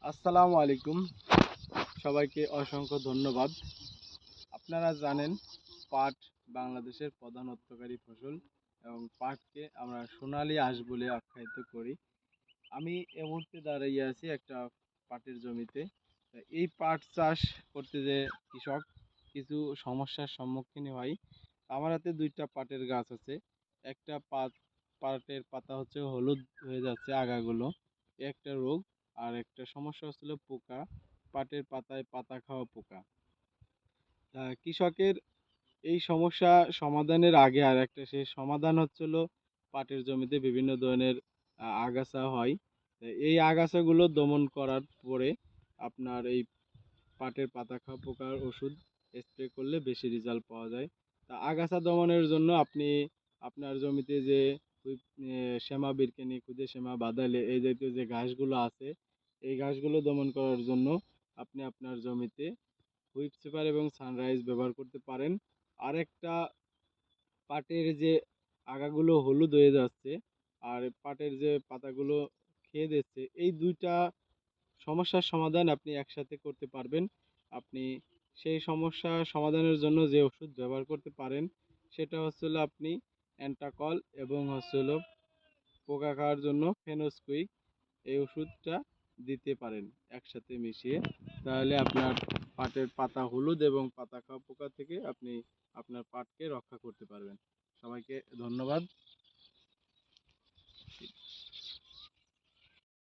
আসসালামু আলাইকুম। সবাইকে অসংখ্য ধন্যবাদ। আপনারা জানেন পাট বাংলাদেশের প্রধান অর্থকরী ফসল এবং পাটকে আমরা সোনালী আঁশ বলে আখ্যায়িত করি। আমি এই মুহূর্তে দাঁড়িয়ে আছি একটা পাটের জমিতে। এই পাট চাষ করতে যে কৃষক কিছু সমস্যার সম্মুখীন হয়। আমার হাতে দুইটা পাটের গাছ আছে। একটা পাটের পাতা হচ্ছে হলুদ হয়ে যাচ্ছে আগাগুলো, এ একটা রোগ। আর একটা সমস্যা হচ্ছিল পোকা, পাটের পাতায় পাতা খাওয়া পোকা। কৃষকের এই সমস্যা সমাধানের আগে আর একটা সেই সমাধান হচ্ছিল পাটের জমিতে বিভিন্ন ধরনের আগাছা হয়। এই আগাছাগুলো দমন করার পরে আপনার এই পাটের পাতা খাওয়া পোকার ওষুধ স্প্রে করলে বেশি রেজাল্ট পাওয়া যায়। তা আগাছা দমনের জন্য আপনি আপনার জমিতে যে শ্যামা বিরকেনি, খুদে শ্যামা, বাদালে এই জাতীয় যে ঘাসগুলো আছে, এই ঘাসগুলো দমন করার জন্য আপনি আপনার জমিতে হুইপ সুপার এবং সানরাইজ ব্যবহার করতে পারেন। আরেকটা, পাটের যে আগাগুলো হলুদ হয়ে যাচ্ছে আর পাটের যে পাতাগুলো খেয়ে দিচ্ছে, এই দুইটা সমস্যার সমাধান আপনি একসাথে করতে পারবেন। আপনি সেই সমস্যা সমাধানের জন্য যে ওষুধ ব্যবহার করতে পারেন সেটা হচ্ছে হলো আপনি অ্যান্টাকল এবং হচ্ছে হলো পোকা খাওয়ার জন্য ফেনোসকুইক, এই ওষুধটা দিতে পারেন একসাথে মিশিয়ে। তাহলে আপনার পাটের পাতা হলুদ এবং পাতা খাওয়া পোকা থেকে আপনি আপনার পাটকে রক্ষা করতে পারবেন। সবাইকে ধন্যবাদ।